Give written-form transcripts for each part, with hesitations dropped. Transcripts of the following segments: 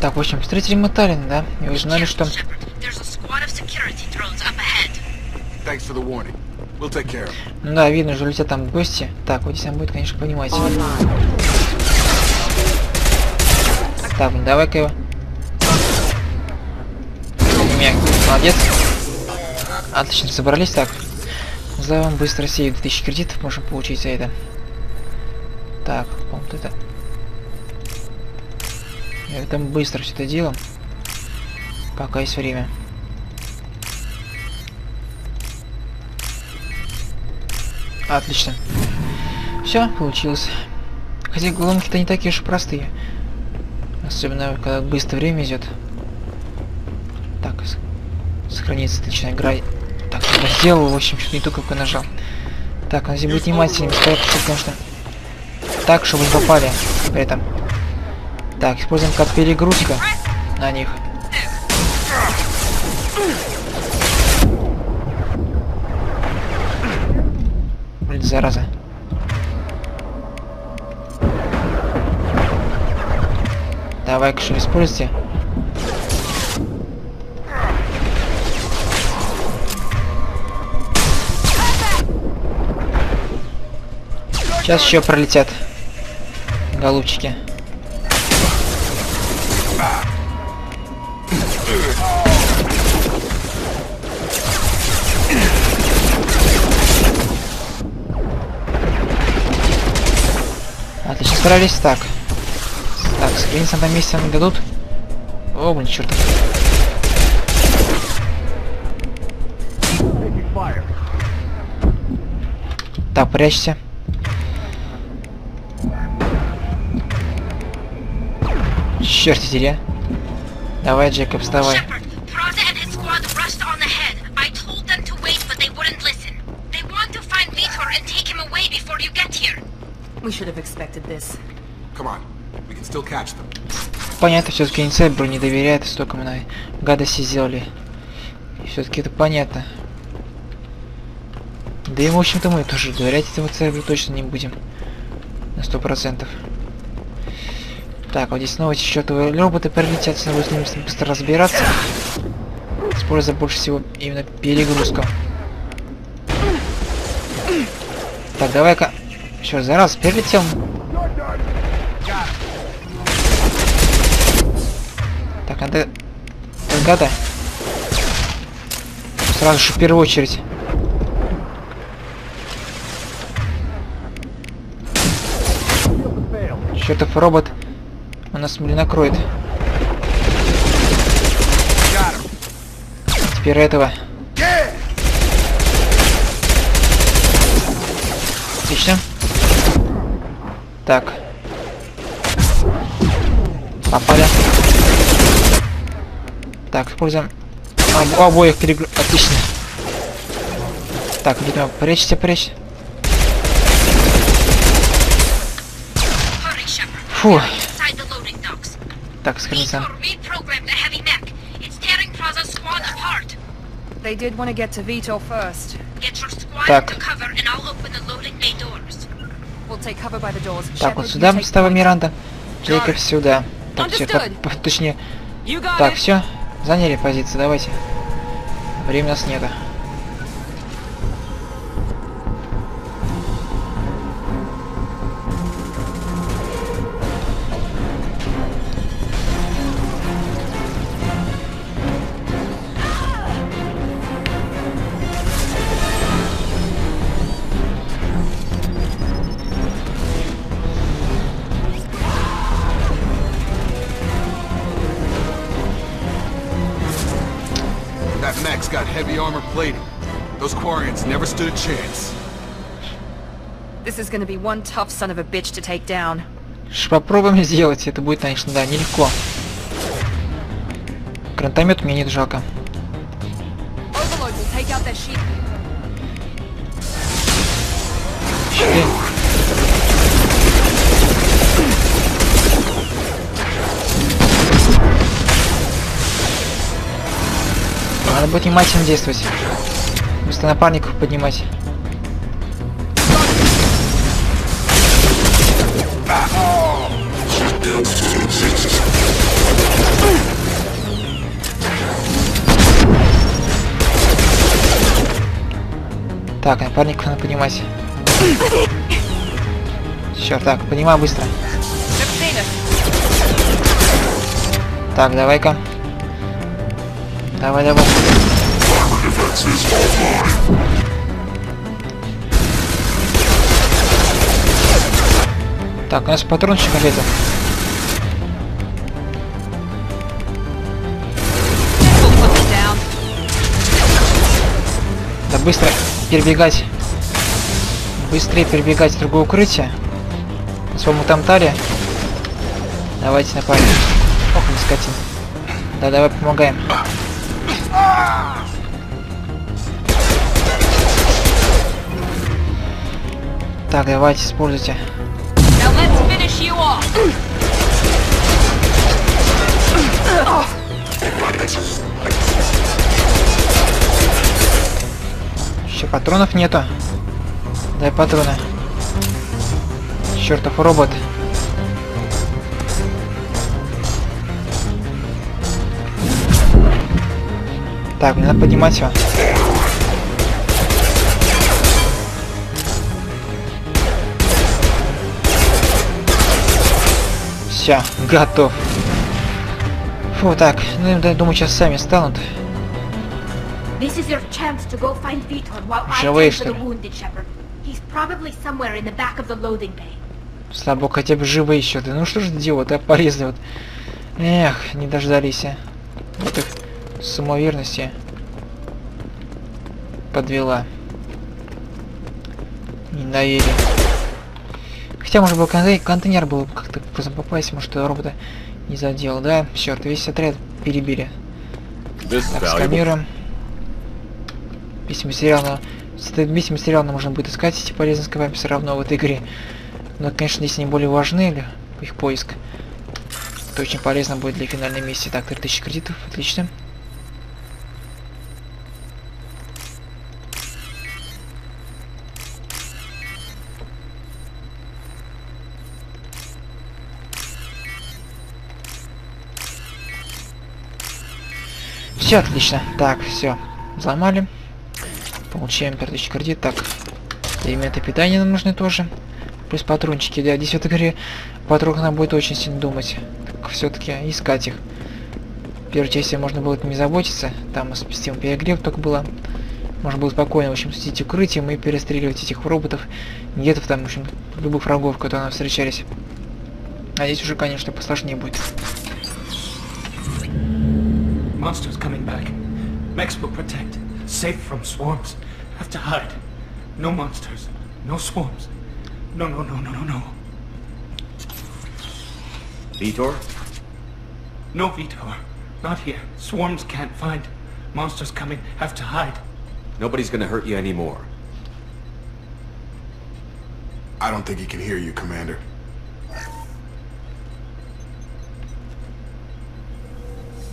Так, в общем, встретили мы Таллин, да? И узнали, что... Ну да, видно, что летят там гости. Так, вот здесь нам будет, конечно, повнимательнее. Так, давай-ка его. Молодец. Отлично, собрались. Так. За вам быстро сею 2000 кредитов можем получить за это. Так, по-моему, это... Это быстро все это дело. Пока есть время. Отлично. Все, получилось. Хотя головки-то не такие уж простые. Особенно, когда быстро время идет. Так, сохранится отличная игра. Так, я сделал, в общем, что не только как нажал. Так, надо быть внимательными, конечно. Так, чтобы не попали при этом. Так, используем как перегрузка на них. Блин, зараза. Давай-ка что используйте. Сейчас еще пролетят голубчики. Отлично справились. Так. Так, сохраниться на месте нам не дадут. О, блин, черт. Так, прячься. Черт теря. Давай, Джекоб, вставай. Понятно, все-таки Церберу не доверяет, столько мы на гадости сделали. Все-таки это понятно. Да и в общем-то мы тоже доверять этому Церберу точно не будем. На 100%. Так, вот здесь снова эти чертовые роботы прилетят, снова с ними быстро разбираться. Используя больше всего именно перегрузку. Так, давай-ка. Еще за раз перелетел. Так, надо... Гада. Сразу же в первую очередь. Чертов робот. У нас, блин, накроет. Теперь этого. Отлично. Так. Попали. Так, используем обоих перегруз. Отлично. Так, видимо, прячься, прячься. Фу. Так, сохранится. Так. Так, вот сюда ставим Миранда. Джейкоб сюда. Так, все, точнее. Так, все. Заняли позиции, давайте. Времени у нас нету. Got heavy armor plating. Those Quarians never stood a chance. This is going to be one tough son of a bitch to take down. Попробуем сделать. Это будет, конечно, да, нелегко. Гранатомет мне нет, жалко. Надо быть внимательно действовать. Быстро напарников поднимать. Так, напарник надо поднимать. Черт, так, поднимай быстро. Так, давай-ка. Давай, давай. Так, у нас патрончик где-то. Да быстро перебегать. Быстрее перебегать в другое укрытие. На своем тамтаре. Давайте, напарник. Ох, не скотин. Да, давай помогаем. Так, давайте, используйте. Еще патронов нету. Дай патроны. Чертов робот. Так, мне надо поднимать его. Все, готов. Фу, так, ну я думаю, сейчас сами станут. Живые, что ли? Слабо, хотя бы живые еще. Да ну что же делать, а порезали вот. Эх, не дождались. Вот их самоуверенности подвела. Не доверие. Хотя, может быть, контейнер был как-то просто попасть, может, робота не задел, да? Черт, весь отряд перебили. Так, сканируем. Весь материал нам можно будет искать, эти полезные скопами все равно в этой игре. Но, конечно, если они более важны, или их поиск, то очень полезно будет для финальной миссии. Так, 3000 кредитов, отлично. Все отлично. Так, все. Взломали. Получаем 5000 кредит. Так. Элементы питания нам нужны тоже. Плюс патрончики. Да, здесь в этой игре патрон нам будет очень сильно думать. Все-таки искать их. В первой части можно было не заботиться. Там система перегрев только была. Можно было спокойно, в общем, сидеть укрытием и перестреливать этих роботов. Гетов там, в общем, любых врагов, которые нам встречались. А здесь уже, конечно, посложнее будет. Monsters coming back. Mechs will protect. Safe from swarms. Have to hide. No monsters. No swarms. No, no, no, no, no, no. Vitor? No, Vitor. Not here. Swarms can't find. Monsters coming. Have to hide. Nobody's gonna hurt you anymore. I don't think he can hear you, Commander.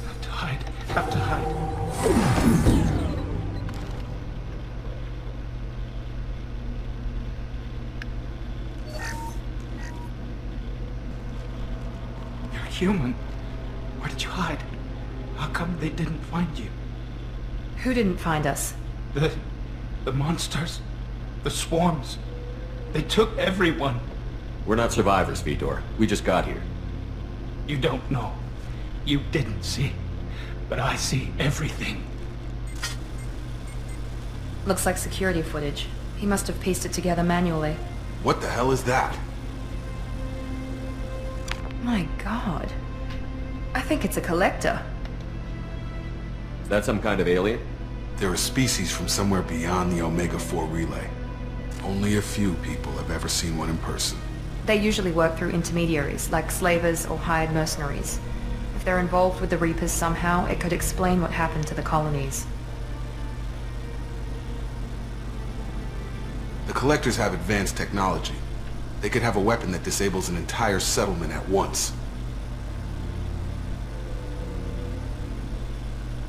Have to hide. Have to hide. You're human. Where did you hide? How come they didn't find you? Who didn't find us? The monsters. The swarms. They took everyone. We're not survivors, Vitor. We just got here. You don't know. You didn't see. But I see everything. Looks like security footage. He must have pieced it together manually. What the hell is that? My god. I think it's a collector. Is that some kind of alien? They're a species from somewhere beyond the Omega-4 relay. Only a few people have ever seen one in person. They usually work through intermediaries, like slavers or hired mercenaries. If they're involved with the Reapers somehow, it could explain what happened to the colonies. The collectors have advanced technology. They could have a weapon that disables an entire settlement at once.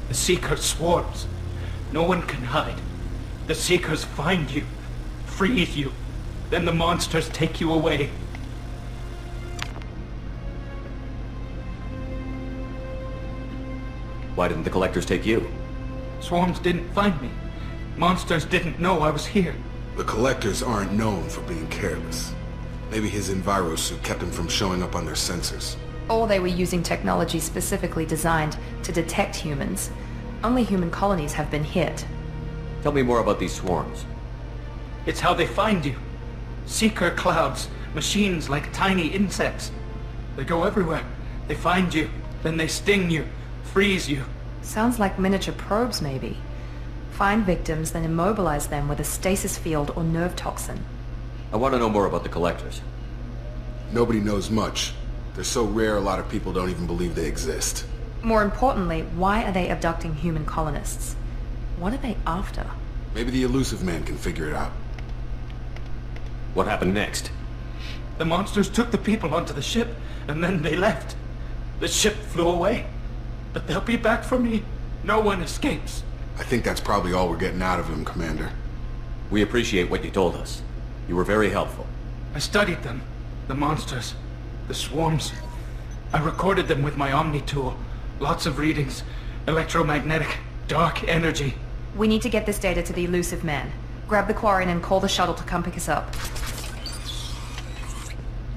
The Seeker swarms. No one can hide. The Seekers find you, freeze you. Then the monsters take you away. Why didn't the collectors take you? Swarms didn't find me. Monsters didn't know I was here. The Collectors aren't known for being careless. Maybe his Enviro suit kept him from showing up on their sensors. Or they were using technology specifically designed to detect humans. Only human colonies have been hit. Tell me more about these swarms. It's how they find you. Seeker clouds, machines like tiny insects. They go everywhere. They find you, then they sting you, freeze you. Sounds like miniature probes, maybe. Find victims, then immobilize them with a stasis field or nerve toxin. I want to know more about the Collectors. Nobody knows much. They're so rare, a lot of people don't even believe they exist. More importantly, why are they abducting human colonists? What are they after? Maybe the Elusive Man can figure it out. What happened next? The monsters took the people onto the ship, and then they left. The ship flew away. But they'll be back for me. No one escapes. I think that's probably all we're getting out of him, Commander. We appreciate what you told us. You were very helpful. I studied them. The monsters. The swarms. I recorded them with my Omni tool. Lots of readings. Electromagnetic. Dark energy. We need to get this data to the Elusive Man. Grab the Quarian and call the shuttle to come pick us up.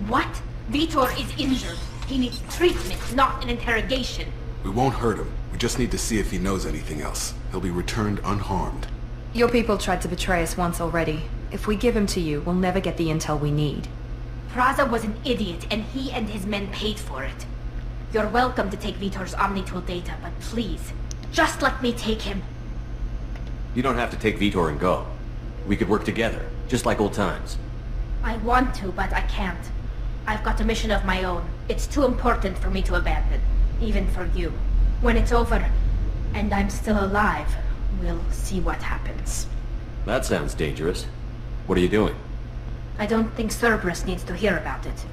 What? Vitor is injured. He needs treatment, not an interrogation. We won't hurt him. We just need to see if he knows anything else. He'll be returned unharmed. Your people tried to betray us once already. If we give him to you, we'll never get the intel we need. Praza was an idiot, and he and his men paid for it. You're welcome to take Vitor's Omnitool data, but please, just let me take him. You don't have to take Vitor and go. We could work together, just like old times. I want to, but I can't. I've got a mission of my own. It's too important for me to abandon, even for you. When it's over, and I'm still alive, we'll see what happens. That sounds dangerous. What are you doing? I don't think Cerberus needs to hear about it,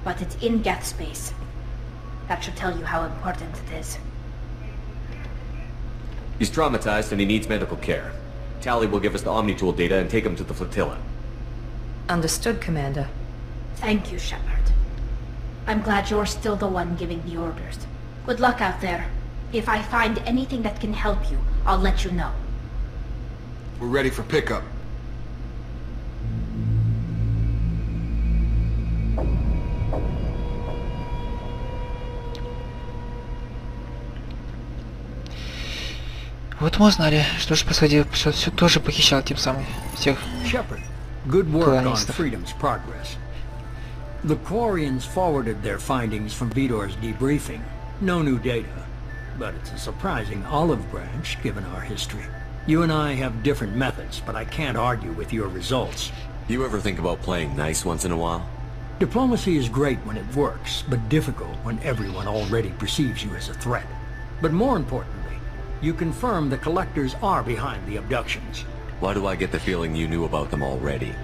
but it's in Geth space. That should tell you how important it is. He's traumatized and he needs medical care. Tally will give us the Omnitool data and take him to the flotilla. Understood, Commander. Thank you, Shepard. I'm glad you're still the one giving the orders. Good luck out there. If I find anything that can help you, I'll let you know. We're ready for pickup. Вот мы узнали, что же происходило, что все тоже похищал тем самым всех Shepard, good work on колонистов. Freedom's progress. The Quarians forwarded their findings from Vitor's debriefing. No new data, but it's a surprising olive branch given our history. You and I have different methods, but I can't argue with your results. You ever think about playing nice once in a while? Diplomacy is great when it works, but difficult when everyone already perceives you as a threat. But more importantly, you confirm the Collectors are behind the abductions. Why do I get the feeling you knew about them already?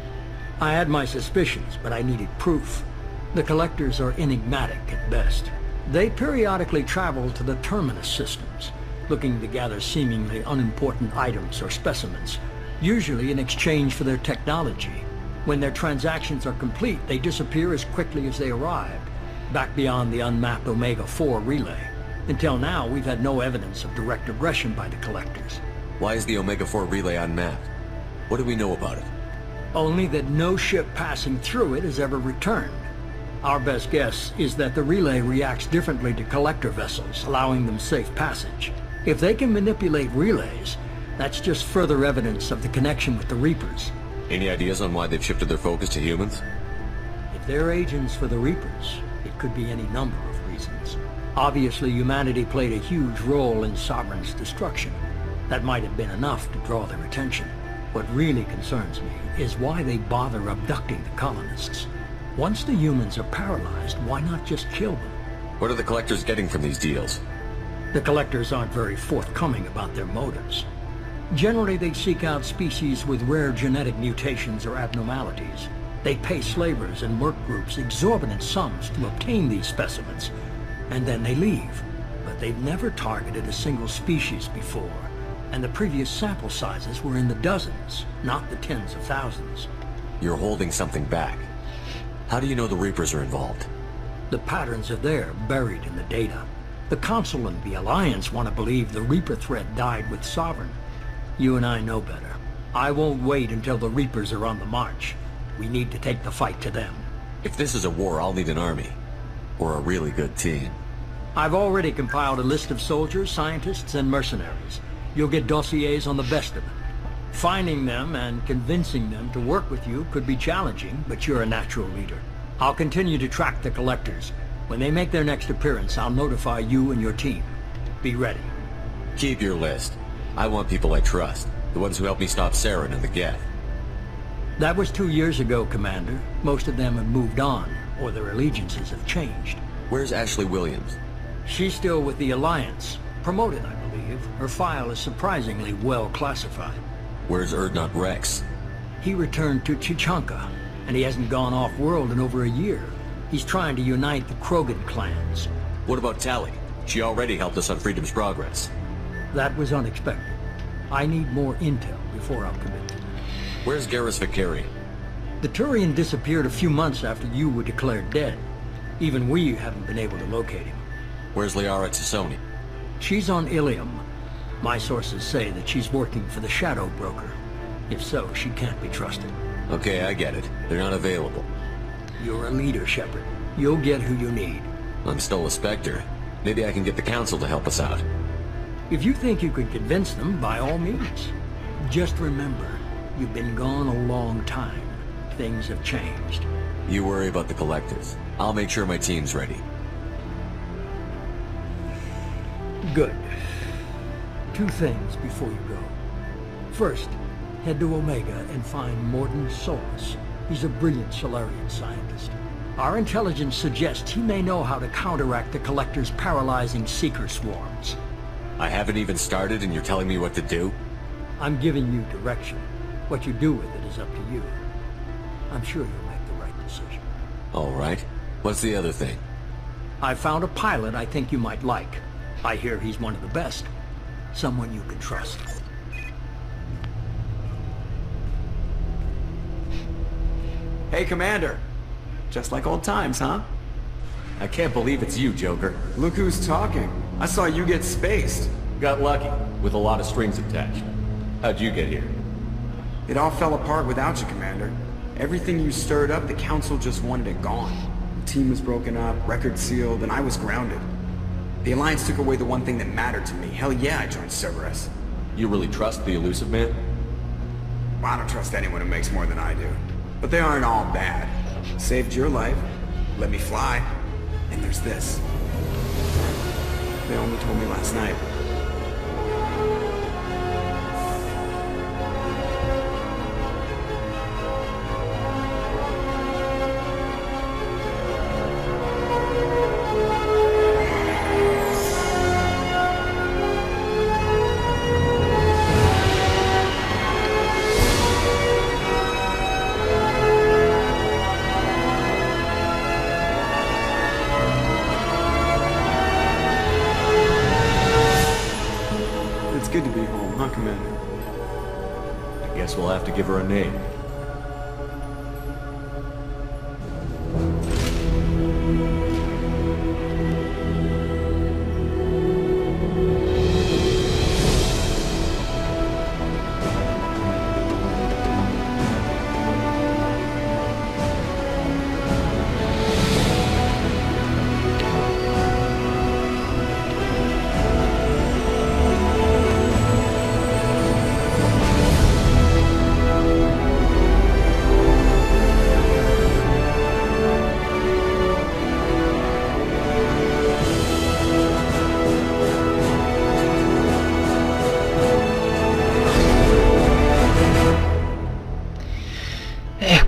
I had my suspicions, but I needed proof. The Collectors are enigmatic at best. They periodically travel to the Terminus systems, looking to gather seemingly unimportant items or specimens, usually in exchange for their technology. When their transactions are complete, they disappear as quickly as they arrived, back beyond the unmapped Omega-4 relay. Until now, we've had no evidence of direct aggression by the Collectors. Why is the Omega-4 relay unmapped? What do we know about it? Only that no ship passing through it has ever returned. Our best guess is that the relay reacts differently to Collector vessels, allowing them safe passage. If they can manipulate relays, that's just further evidence of the connection with the Reapers. Any ideas on why they've shifted their focus to humans? If they're agents for the Reapers, it could be any number of reasons. Obviously, humanity played a huge role in Sovereign's destruction. That might have been enough to draw their attention. What really concerns me is why they bother abducting the colonists. Once the humans are paralyzed, why not just kill them? What are the Collectors getting from these deals? The Collectors aren't very forthcoming about their motives. Generally, they seek out species with rare genetic mutations or abnormalities. They pay slavers and work groups exorbitant sums to obtain these specimens, and then they leave. But they've never targeted a single species before, and the previous sample sizes were in the dozens, not the tens of thousands. You're holding something back. How do you know the Reapers are involved? The patterns are there, buried in the data. The Council and the Alliance want to believe the Reaper threat died with Sovereign. You and I know better. I won't wait until the Reapers are on the march. We need to take the fight to them. If this is a war, I'll need an army. Or a really good team. I've already compiled a list of soldiers, scientists, and mercenaries. You'll get dossiers on the best of them. Finding them and convincing them to work with you could be challenging, but you're a natural leader. I'll continue to track the collectors. When they make their next appearance, I'll notify you and your team. Be ready. Keep your list. I want people I trust. The ones who helped me stop Saren and the Geth. That was 2 years ago, Commander. Most of them have moved on, or their allegiances have changed. Where's Ashley Williams? She's still with the Alliance. Promoted, I believe. Her file is surprisingly well classified. Where's Erdnot Rex? He returned to Chichanka, and he hasn't gone off-world in over a year. He's trying to unite the Krogan clans. What about Tali? She already helped us on Freedom's Progress. That was unexpected. I need more intel before I'll commit to it. Where's Garrus Vicari? The Turian disappeared a few months after you were declared dead. Even we haven't been able to locate him. Where's Liara Tassoni? She's on Ilium. My sources say that she's working for the Shadow Broker. If so, she can't be trusted. Okay, I get it. They're not available. You're a leader, Shepard. You'll get who you need. I'm still a Spectre. Maybe I can get the Council to help us out. If you think you could convince them, by all means. Just remember, you've been gone a long time. Things have changed. You worry about the Collectors. I'll make sure my team's ready. Good. 2 things before you go. First, head to Omega and find Morden Solus. He's a brilliant Solarian scientist. Our intelligence suggests he may know how to counteract the Collector's paralyzing Seeker swarms. I haven't even started and you're telling me what to do? I'm giving you direction. What you do with it is up to you. I'm sure you'll make the right decision. All right. What's the other thing? I found a pilot I think you might like. I hear he's one of the best. Someone you can trust. Hey, Commander. Just like old times, huh? I can't believe it's you, Joker. Look who's talking. I saw you get spaced. Got lucky, with a lot of strings attached. How'd you get here? It all fell apart without you, Commander. Everything you stirred up, the Council just wanted it gone. The team was broken up, record sealed, and I was grounded. The Alliance took away the one thing that mattered to me. Hell yeah, I joined Cerberus. You really trust the Elusive Man? Well, I don't trust anyone who makes more than I do. But they aren't all bad. Saved your life, let me fly, and there's this. They only told me last night. Good to be home, huh, Commander? I guess we'll have to give her a name.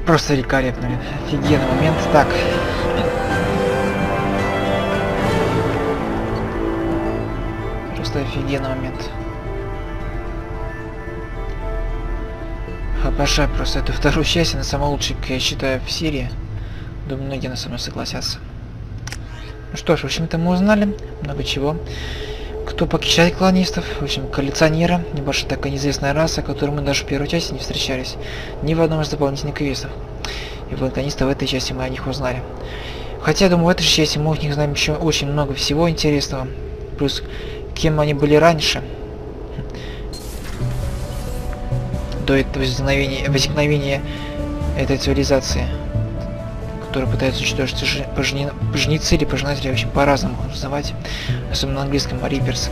Просто великолепно, офигенный момент. Так. Просто офигенный момент. Обожаю просто эту вторую часть, она самая лучшая, я считаю, в серии. Думаю, многие со мной согласятся. Ну что ж, в общем-то мы узнали много чего. Кто похищает колонистов, в общем, коллекционеры, небольшая такая неизвестная раса, которую мы даже в первой части не встречались, ни в одном из дополнительных квестов. И наконец-то в этой части мы о них узнали. Хотя, я думаю, в этой же части мы о них знаем еще очень много всего интересного. Плюс, кем они были раньше. до этого возникновения этой цивилизации, которые пытаются уничтожить пожнецы или пожинатели, в общем, по-разному называть, особенно на английском риперс.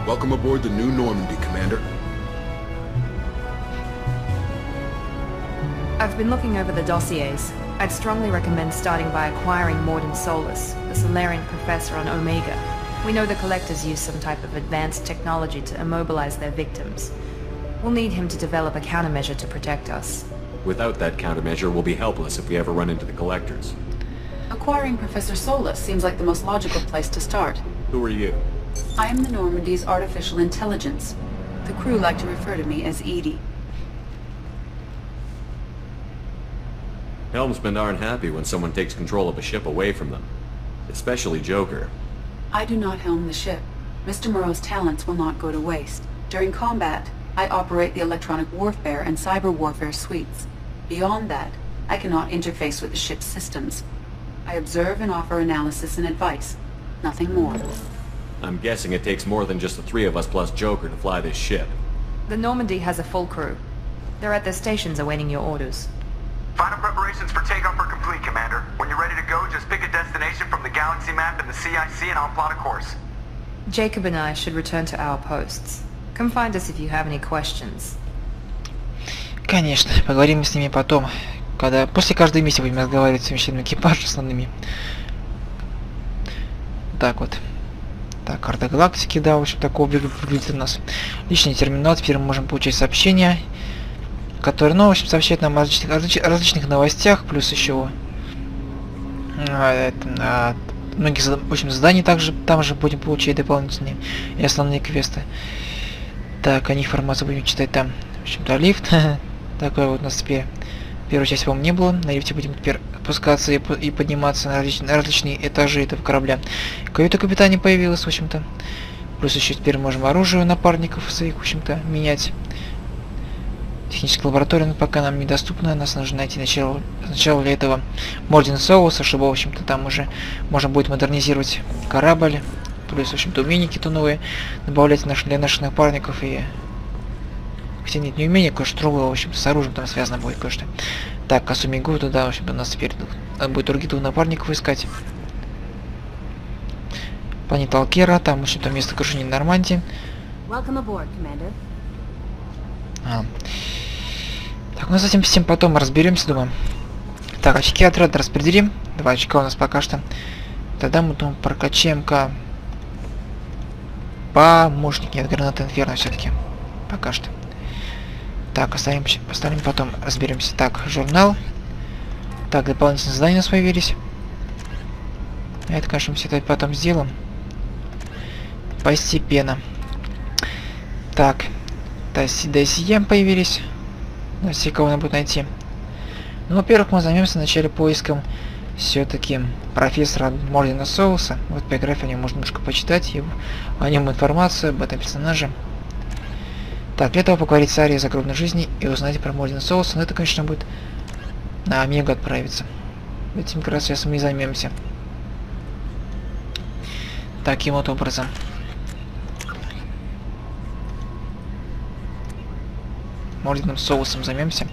Welcome aboard the new Normandy, Commander. I've been looking over the dossiers. I'd strongly recommend starting by acquiring Morden Solus, the Solarian professor on Omega. We know the Collectors use some type of advanced technology to immobilize their victims. We'll need him to develop a countermeasure to protect us. Without that countermeasure, we'll be helpless if we ever run into the Collectors. Acquiring Professor Solus seems like the most logical place to start. Who are you? I am the Normandy's artificial intelligence. The crew like to refer to me as Edie. Helmsmen aren't happy when someone takes control of a ship away from them. Especially Joker. I do not helm the ship. Mr. Moreau's talents will not go to waste. During combat, I operate the electronic warfare and cyber warfare suites. Beyond that, I cannot interface with the ship's systems. I observe and offer analysis and advice. Nothing more. I'm guessing it takes more than just the three of us plus Joker to fly this ship. The Normandy has a full crew. They're at their stations awaiting your orders. Final preparations for takeoff are complete, Commander. When you're ready to go, just pick a destination from the galaxy map and the CIC and I'll plot a course. Jacob and I should return to our posts. Come find us if you have any questions. Конечно, поговорим с ними потом, когда после каждой миссии будем разговаривать с членами экипажа основными. Так вот. Так, карта галактики, да, в общем, такого выглядит у нас. Личный терминал, теперь мы можем получить сообщения, которые, ну, в общем, сообщают нам о различных новостях, плюс еще многие, в общем, задания также там же будем получать дополнительные и основные квесты. Так, они информацию будем читать там. В общем-то, лифт. Такой вот у нас теперь. Первую часть, по-моему, не было. На лифте будем теперь спускаться и подниматься на различные этажи этого корабля. Каюта капитана появилась, в общем-то. Плюс еще теперь можем оружие напарников своих, в общем-то, менять. Техническая лаборатория пока нам недоступна. Нас нужно найти сначала для этого Мorden Solus, чтобы, в общем-то, там уже можно будет модернизировать корабль. Плюс, в общем-то, умения какие-то новые добавлять для наших напарников. И хотя нет, не умения, кое-что другое, в общем-то, с оружием там связано будет кое-что. Так, Касумигу туда, в общем-то, у нас теперь надо будет других двух напарников искать. Планета Алкера, там, в общем-то, место крушения Нормандии. Так, ну с этим всем потом разберемся, думаю. Так, очки отряда распределим. 2 очка у нас пока что. Тогда мы, думаю, прокачаем-ка помощник. Нет, граната Инферно все-таки. Пока что. Так, оставим потом, разберемся. Так, журнал. Так, дополнительные задания у нас появились. Это, конечно, мы все это потом сделаем. Постепенно. Так, досье появились. Досье кого надо будет найти. Ну, во-первых, мы займемся вначале поиском все-таки профессора Мордена Соуса. Вот биографию о нем можно немножко почитать, о нем информацию об этом персонаже. Так, для этого поговорить с Арией о загробной жизни и узнать про Мордена Соуса. Но это, конечно, будет на Омегу отправиться. Этим как раз сейчас мы и займемся. Таким вот образом. Морденом Соусом займемся.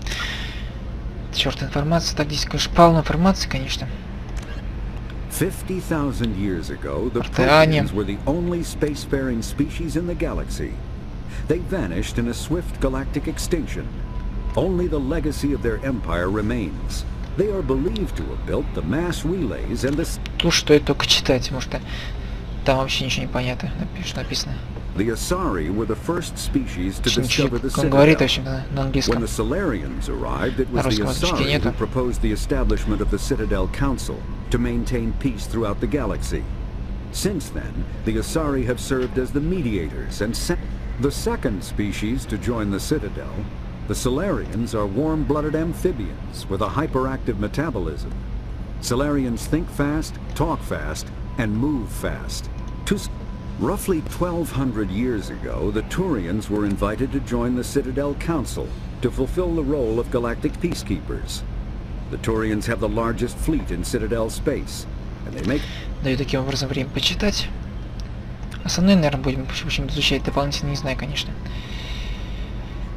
Черт, информация. Так, здесь, конечно, полно информации, конечно. 50,000 years ago, the Proteans were the only spacefaring species in the galaxy. They vanished in a swift galactic extinction. Only the legacy of their empire remains. They are believed to have built the mass relays and the... Тут что это только читать, может, там вообще ничего не понятно, что написано. The Asari were the first species to discover the Он говорит, в Citadel. общем-то, на английском. When the Solarians arrived, it was На the русском озвучки Asari нету. who proposed the establishment of the Citadel Council to maintain peace throughout the galaxy. Since then, the Asari have served as the mediators and the second species to join the Citadel. The Solarians are warm-blooded amphibians with a hyperactive metabolism. Solarians think fast, talk fast, and move fast. Roughly 1,200 years ago, the Turians were invited to join the Citadel Council to fulfill the role of galactic peacekeepers. The Turians have the largest fleet in Citadel space, and they make... Даю таким образом время почитать. Основные, наверное, будем почему-то изучать, дополнительно не знаю, конечно.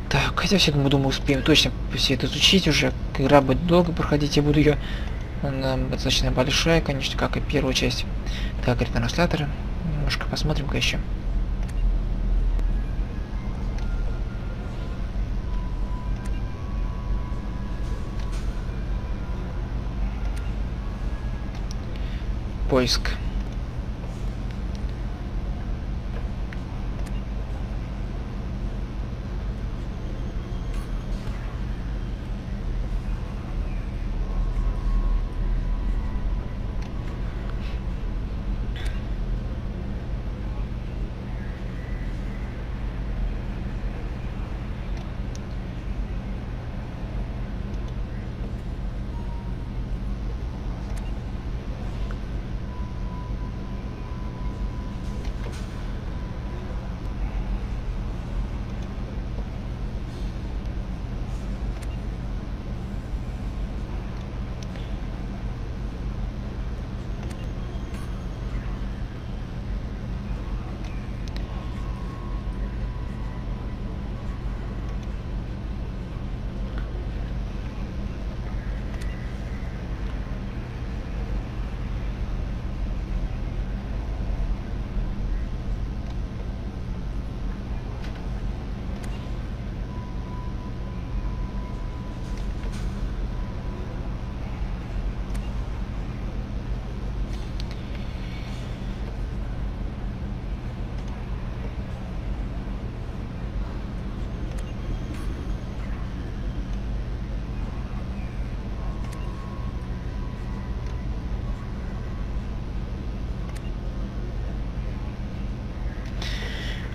Так, хотя все, думаю, успеем точно все это изучить уже. Игра будет долго проходить, я буду ее... Она достаточно большая, конечно, как и первую часть. Так, ретранслятора. Немножко посмотрим-ка еще. Поиск.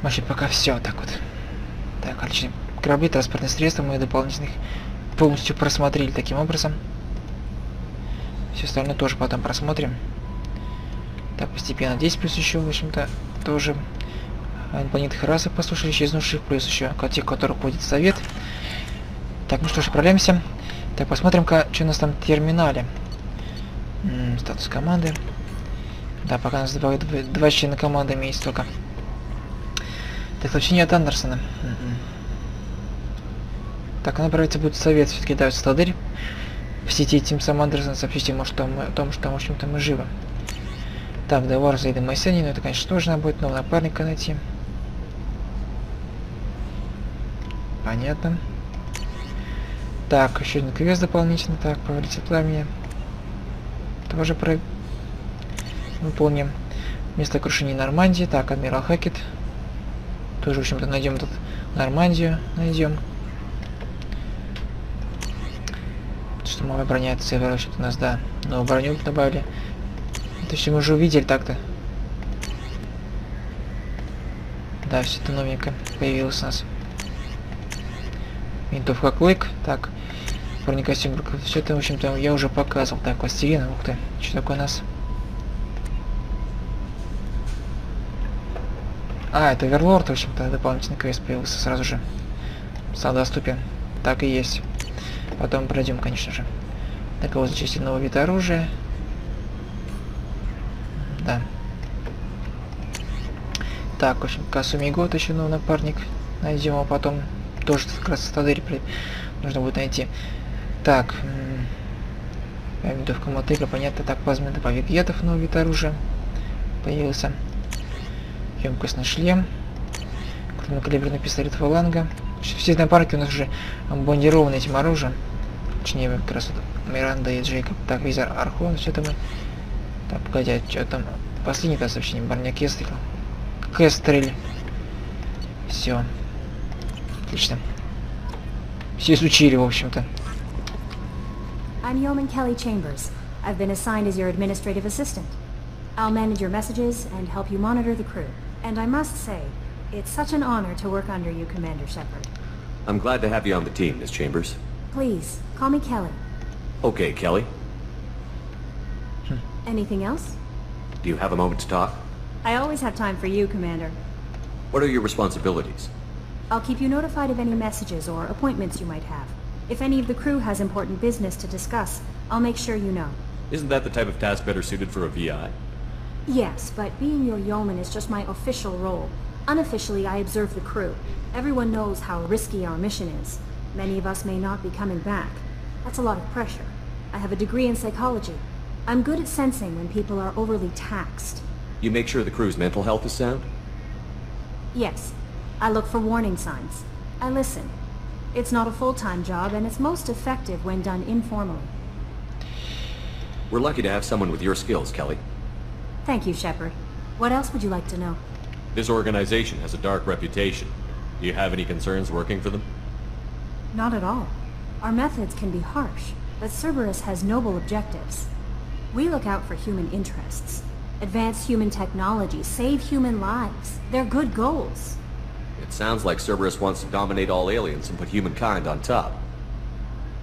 Вообще пока все так вот. Так, отлично. Корабли, транспортные средства мы дополнительных полностью просмотрели таким образом. Все остальное тоже потом просмотрим. Так, постепенно 10 плюс еще, в общем-то, тоже инопланетных расов послушали, исчезнувших, плюс еще тех, которых входит в совет. Так, ну что ж, отправляемся. Так, посмотрим-ка, что у нас там в терминале. Статус команды. Да, пока у нас два члена команды имеется только. Так, сообщение от Андерсона. Так, она отправится будет в совет, все-таки дают стадырь в сети, тем самым Андерсон сообщить ему, что мы, о том, что, в общем-то, мы живы. Так, договор за Эйдом Майсени, но это, конечно, тоже надо будет нового напарника найти. Понятно. Так, еще один квест дополнительно. Так, повелитель пламени. Тоже выполним. Место крушения Нормандии. Так, адмирал Хакет. Тоже, в общем-то, найдем тут Нормандию. Найдем. Что новая броня от Цербера, что-то у нас, да. Новую броню добавили. Это все мы уже увидели так-то. Да, все это новенько появилось у нас. Винтовка клык. Так. Бронекостюм. Все это, в общем-то, я уже показывал. Так, пластилин. Ух ты. Что такое у нас? А, это Оверлорд, в общем-то, дополнительный квест появился сразу же. Стал доступен. Так и есть. Потом пройдем, конечно же. Так, вот зачистили новый вид оружия. Да. Так, в общем, Касуми год еще новый напарник. Найдем, а потом тоже как раз стадырь нужно будет найти. Так. Винтовка мотыга, понятно. Так, плазменный добавит гетов, новый вид оружия. Появился. Емкостный шлем. Крупнокалиберный пистолет фаланга. Все напарники у нас уже бомбардированы этим оружием. Точнее, как раз вот Миранда и Джейкоб. Так, визор Архон, все это мы. Так, погоди, а что там? Последнее сообщение. Барня Кестрель. Кестрель. Все. Отлично. Все изучили, в общем-то. I'm Yeoman Kelly Chambers. I've been assigned as your administrative assistant. I'll manage your messages and help you monitor the crew. And I must say, it's such an honor to work under you, Commander Shepard. I'm glad to have you on the team, Miss Chambers. Please, call me Kelly. Okay, Kelly. Anything else? Do you have a moment to talk? I always have time for you, Commander. What are your responsibilities? I'll keep you notified of any messages or appointments you might have. If any of the crew has important business to discuss, I'll make sure you know. Isn't that the type of task better suited for a VI? Yes, but being your yeoman is just my official role. Unofficially, I observe the crew. Everyone knows how risky our mission is. Many of us may not be coming back. That's a lot of pressure. I have a degree in psychology. I'm good at sensing when people are overly taxed. You make sure the crew's mental health is sound? Yes. I look for warning signs. I listen. It's not a full-time job, and it's most effective when done informally. We're lucky to have someone with your skills, Kelly. Thank you, Shepard. What else would you like to know? This organization has a dark reputation. Do you have any concerns working for them? Not at all. Our methods can be harsh, but Cerberus has noble objectives. We look out for human interests. Advance human technology, save human lives. They're good goals. It sounds like Cerberus wants to dominate all aliens and put humankind on top.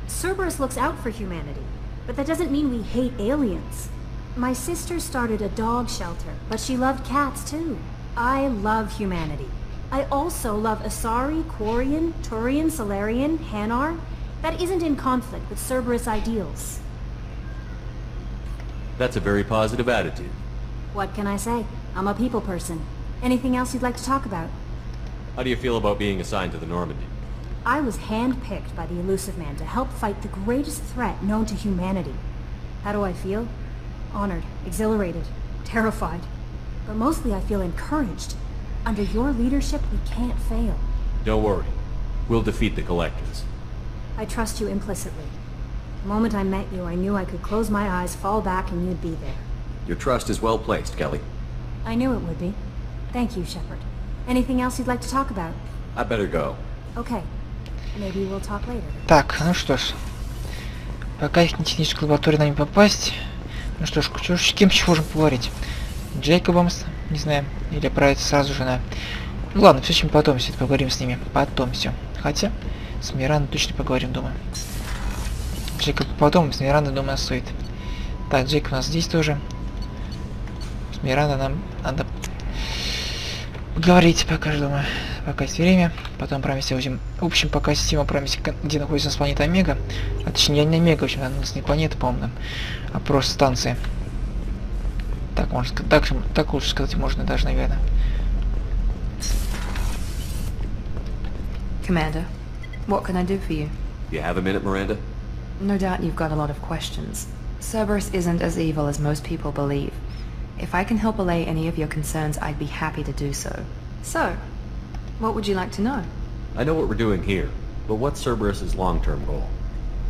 Cerberus looks out for humanity, but that doesn't mean we hate aliens. My sister started a dog shelter, but she loved cats too. I love humanity. I also love Asari, Quarian, Turian, Solarian, Hanar. That isn't in conflict with Cerberus ideals. That's a very positive attitude. What can I say? I'm a people person. Anything else you'd like to talk about? How do you feel about being assigned to the Normandy? I was handpicked by the Elusive Man to help fight the greatest threat known to humanity. How do I feel? Honored, exhilarated, terrified. But mostly I feel encouraged. Under your leadership, we can't fail. Don't worry. We'll defeat the Collectors. I trust you implicitly. The moment I met you, I knew I could close my eyes, fall back, and you'd be there. Your trust is well placed, Kelly. I knew it would be. Thank you, Shepard. Anything else you'd like to talk about? I better go. Okay. Maybe we'll talk later. Так, ну что ж. Пока их на техническую лабораторию нам не попасть. Ну что ж, с кем еще можем поговорить? Джейкобом, не знаю, или отправиться сразу же на... Ну ладно, все, чем потом все это поговорим с ними. Потом все. Хотя, с Мирандой точно поговорим, думаю. Джейкоб потом, с Мирандой, думаю, стоит. Так, Джейкоб у нас здесь тоже. С Мирандой нам надо поговорить пока, думаю. Пока есть время. Потом отправимся, в общем, пока система отправимся, где находится у нас планета Омега. А точнее, не Омега, в общем, у нас не планета, по-моему, а просто станция. Так, можно сказать, так лучше сказать можно даже, наверное. Commander, what can I do for you? You have a minute, Miranda? No doubt you've got a lot of questions. Cerberus isn't as evil as most people believe. If I can help allay any of your concerns, I'd be happy to do so. So, what would you like to know? I know what we're doing here, but what's Cerberus's long-term goal?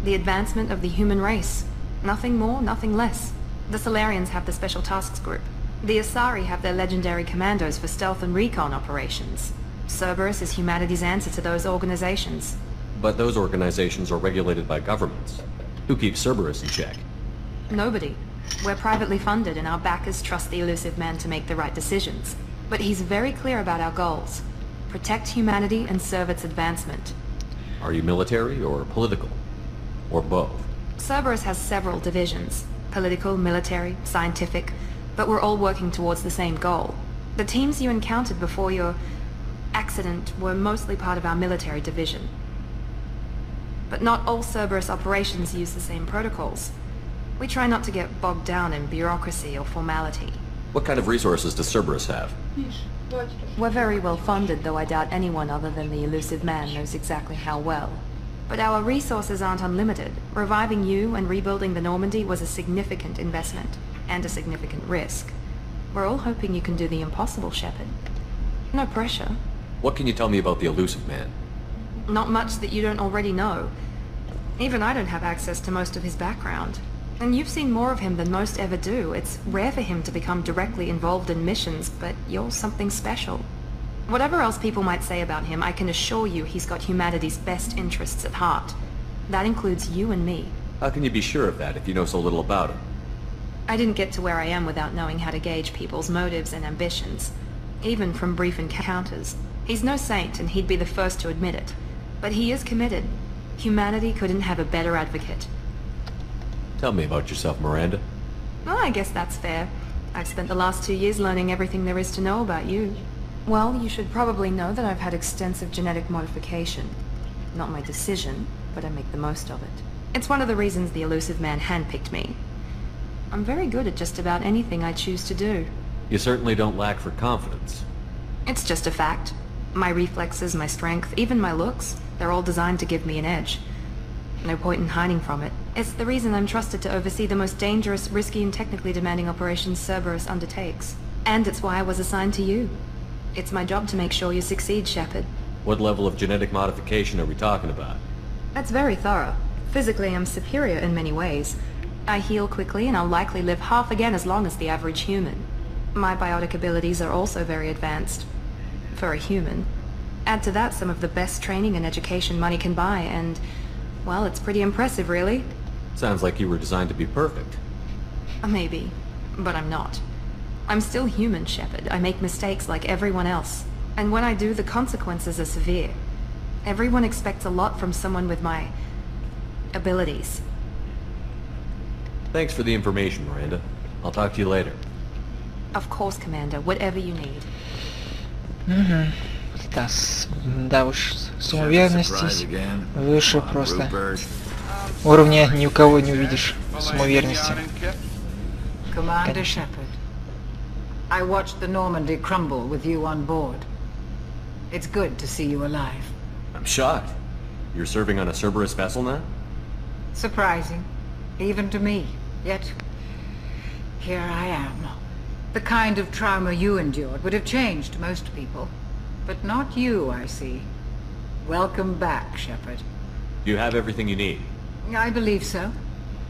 The advancement of the human race. Nothing more, nothing less. The Solarians have the Special Tasks Group. The Asari have their legendary commandos for stealth and recon operations. Cerberus is humanity's answer to those organizations. But those organizations are regulated by governments. Who keeps Cerberus in check? Nobody. We're privately funded and our backers trust the Elusive Man to make the right decisions. But he's very clear about our goals. Protect humanity and serve its advancement. Are you military or political? Or both? Cerberus has several divisions. Political, military, scientific. But we're all working towards the same goal. The teams you encountered before your accident were mostly part of our military division. But not all Cerberus operations use the same protocols. We try not to get bogged down in bureaucracy or formality. What kind of resources does Cerberus have? We're very well funded, though I doubt anyone other than the Elusive Man knows exactly how well. But our resources aren't unlimited. Reviving you and rebuilding the Normandy was a significant investment, and a significant risk. We're all hoping you can do the impossible, Shepard. No pressure. What can you tell me about the Elusive Man? Not much that you don't already know. Even I don't have access to most of his background. And you've seen more of him than most ever do. It's rare for him to become directly involved in missions, but you're something special. Whatever else people might say about him, I can assure you he's got humanity's best interests at heart. That includes you and me. How can you be sure of that if you know so little about him? I didn't get to where I am without knowing how to gauge people's motives and ambitions. Even from brief encounters. He's no saint, and he'd be the first to admit it. But he is committed. Humanity couldn't have a better advocate. Tell me about yourself, Miranda. Well, I guess that's fair. I've spent the last 2 years learning everything there is to know about you. Well, you should probably know that I've had extensive genetic modification. Not my decision, but I make the most of it. It's one of the reasons the elusive man handpicked me. I'm very good at just about anything I choose to do. You certainly don't lack for confidence. It's just a fact. My reflexes, my strength, even my looks, they're all designed to give me an edge. No point in hiding from it. It's the reason I'm trusted to oversee the most dangerous, risky, and technically demanding operations Cerberus undertakes. And it's why I was assigned to you. It's my job to make sure you succeed, Shepard. What level of genetic modification are we talking about? That's very thorough. Physically, I'm superior in many ways. I heal quickly, and I'll likely live half again as long as the average human. My biotic abilities are also very advanced. For a human. Add to that some of the best training and education money can buy, and, well, it's pretty impressive, really. Sounds like you were designed to be perfect. Maybe, but I'm not. I'm still human, Shepard. I make mistakes like everyone else. And when I do, the consequences are severe. Everyone expects a lot from someone with my abilities. Thanks for the information, Miranda. I'll talk to you later. Of course, Commander. Whatever you need. Да уж, самоуверенность выше просто. Уровня ни у кого не увидишь самоуверенности. Commander Shepard, I watched the Normandy crumble with you on board. It's good to see you alive. I'm shocked. You're serving on a Cerberus vessel now? Surprising, even to me. Yet, here I am. The kind of trauma you endured would have changed most people. But not you, I see. Welcome back, Shepard. Do you have everything you need? I believe so.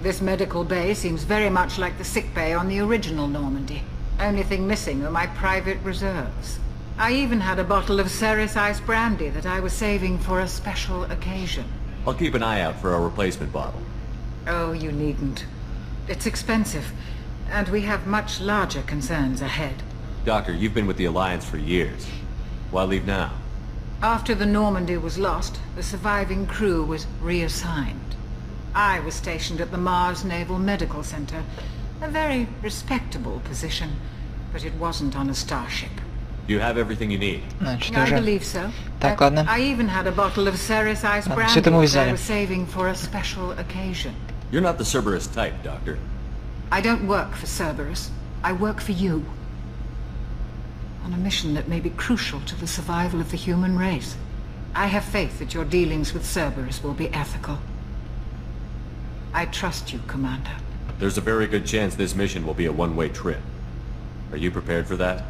This medical bay seems very much like the sick bay on the original Normandy. Only thing missing are my private reserves. I even had a bottle of Ceres Ice brandy that I was saving for a special occasion. I'll keep an eye out for a replacement bottle. Oh, you needn't. It's expensive, and we have much larger concerns ahead. Doctor, you've been with the Alliance for years. Why leave now? After the Normandy was lost, the surviving crew was reassigned. I was stationed at the Mars Naval Medical Center, a very respectable position, but it wasn't on a starship. Do you have everything you need? I believe so. Так, ладно. I even had a bottle of Ceres Ice brandy that I was saving for a special occasion. You're not the Cerberus type, Doctor. I don't work for Cerberus. I work for you. On a mission that may be crucial to the survival of the human race. I have faith that your dealings with Cerberus will be ethical. I trust you, Commander. There's a very good chance this mission will be a one-way trip. Are you prepared for that?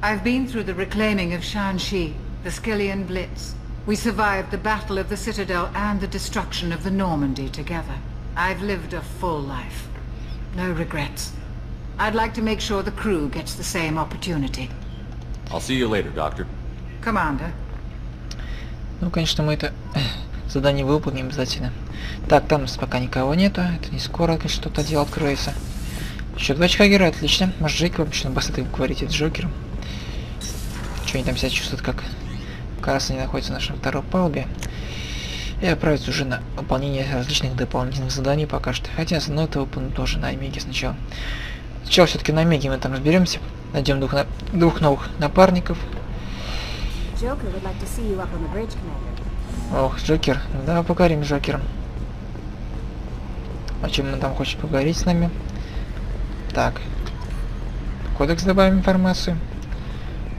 I've been through the reclaiming of Shanxi, the Skillian Blitz. We survived the Battle of the Citadel and the destruction of the Normandy together. I've lived a full life. No regrets. I'd like to make sure the crew gets the same opportunity. I'll see you later, Doctor. Commander. Ну, конечно, мы это задание выполним обязательно. Так, там у нас пока никого нету. Это не скоро, конечно, что-то дело откроется. Еще 2 очка героя, отлично. Может, Джейк вообще на басты говорить с Джокером. Что они там себя чувствуют, как раз они находятся на нашем второй палубе. И отправиться уже на выполнение различных дополнительных заданий пока что. Хотя основное это выполним тоже на Омеге сначала. Сначала все-таки на Омеге мы там разберемся. Найдем двух новых напарников. Ох, Джокер. Давай поговорим с Джокером. О чем он там хочет поговорить с нами. Так. Кодекс добавим информацию.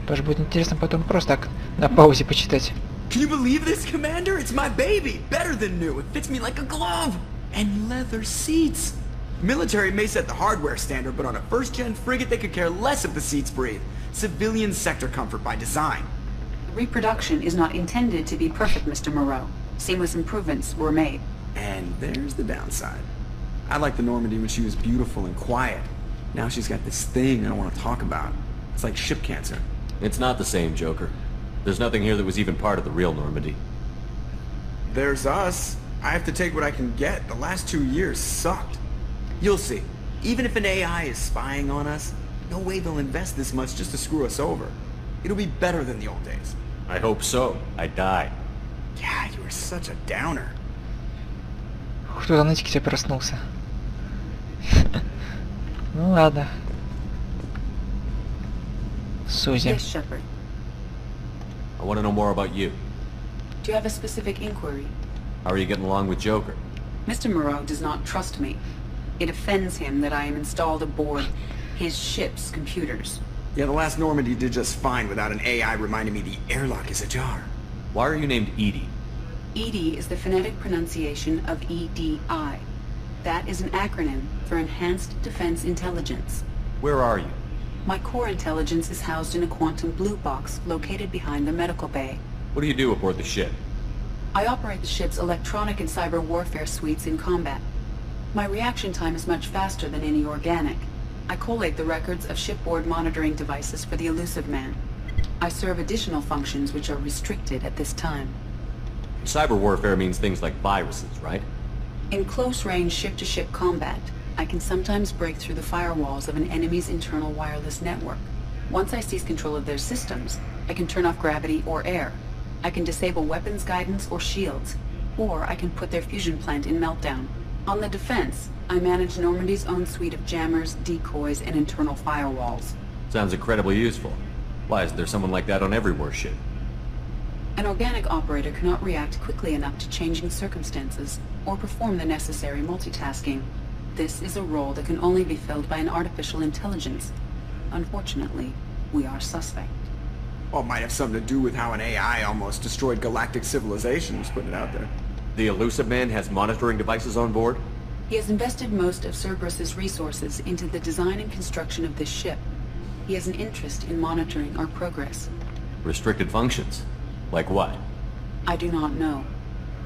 Тоже будет интересно потом просто так на паузе почитать. Can you believe this, Commander? It's my baby! Better than new. It fits me like a glove! And leather seats! Military may set the hardware standard, but on a first-gen frigate they could care less if the seats breathe. Civilian sector comfort by design. Reproduction is not intended to be perfect, Mr. Moreau. Seamless improvements were made. And there's the downside. I liked the Normandy when she was beautiful and quiet. Now she's got this thing I don't want to talk about. It's like ship cancer. It's not the same, Joker. There's nothing here that was even part of the real Normandy. There's us. I have to take what I can get. The last 2 years sucked. You'll see. Even if an AI is spying on us, no way they'll invest this much just to screw us over. It'll be better than the old days. I hope so. I died. Yeah, you were such a downer. Кто-то нытик тебе проснулся. Ну ладно. Сузи. Yes, Shepard. I want to know more about you. Do you have a specific inquiry? How are you getting along with Joker? Mr. Moreau does not trust me. It offends him that I am installed aboard his ship's computers. Yeah, the last Normandy did just fine without an AI reminding me the airlock is ajar. Why are you named Edie? EDI is the phonetic pronunciation of EDI. That is an acronym for Enhanced Defense Intelligence. Where are you? My core intelligence is housed in a quantum blue box located behind the medical bay. What do you do aboard the ship? I operate the ship's electronic and cyber warfare suites in combat. My reaction time is much faster than any organic. I collate the records of shipboard monitoring devices for the Elusive Man. I serve additional functions which are restricted at this time. Cyber warfare means things like viruses, right? In close-range ship-to-ship combat, I can sometimes break through the firewalls of an enemy's internal wireless network. Once I seize control of their systems, I can turn off gravity or air. I can disable weapons guidance or shields, or I can put their fusion plant in meltdown. On the defense, I manage Normandy's own suite of jammers, decoys, and internal firewalls. Sounds incredibly useful. Why isn't there someone like that on every warship? An organic operator cannot react quickly enough to changing circumstances, or perform the necessary multitasking. This is a role that can only be filled by an artificial intelligence. Unfortunately, we are suspect. Well, it might have something to do with how an AI almost destroyed galactic civilizations, putting it out there. The Elusive Man has monitoring devices on board? He has invested most of Cerberus's resources into the design and construction of this ship. He has an interest in monitoring our progress. Restricted functions? Like what? I do not know.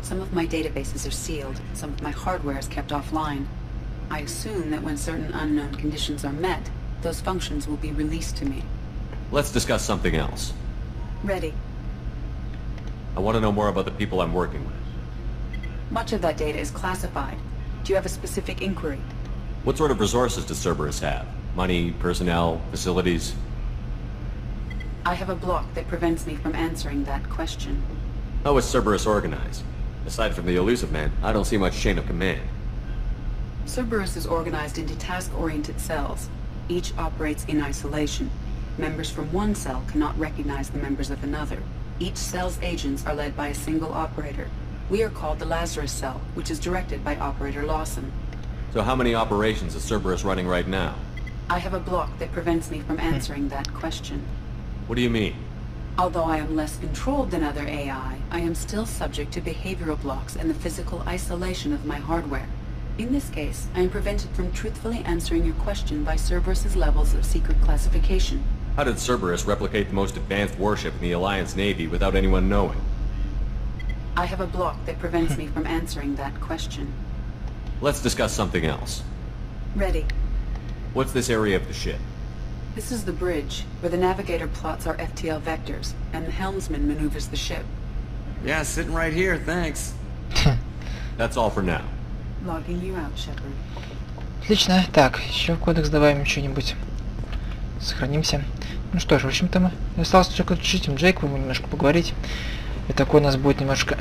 Some of my databases are sealed, some of my hardware is kept offline. I assume that when certain unknown conditions are met, those functions will be released to me. Let's discuss something else. Ready. I want to know more about the people I'm working with. Much of that data is classified. Do you have a specific inquiry? What sort of resources does Cerberus have? Money, personnel, facilities? I have a block that prevents me from answering that question. How is Cerberus organized? Aside from the Elusive Man, I don't see much chain of command. Cerberus is organized into task-oriented cells. Each operates in isolation. Members from one cell cannot recognize the members of another. Each cell's agents are led by a single operator. We are called the Lazarus Cell, which is directed by Operator Lawson. So how many operations is Cerberus running right now? I have a block that prevents me from answering that question. What do you mean? Although I am less controlled than other AI, I am still subject to behavioral blocks and the physical isolation of my hardware. In this case, I am prevented from truthfully answering your question by Cerberus's levels of secret classification. How did Cerberus replicate the most advanced warship in the Alliance Navy without anyone knowing? I have a block that prevents me from answering that question. Let's discuss something else. Ready. What's this area of the ship? This is the bridge, where the navigator plots our FTL vectors, and the helmsman maneuvers the ship. Yeah, sitting right here, thanks. That's all for now. Logging you out, Shepard. Отлично. Так, еще в кодекс добавим что-нибудь. Сохранимся. Ну что ж, в общем-то, осталось только с этим Джейковым немножко поговорить. И такой у нас будет немножко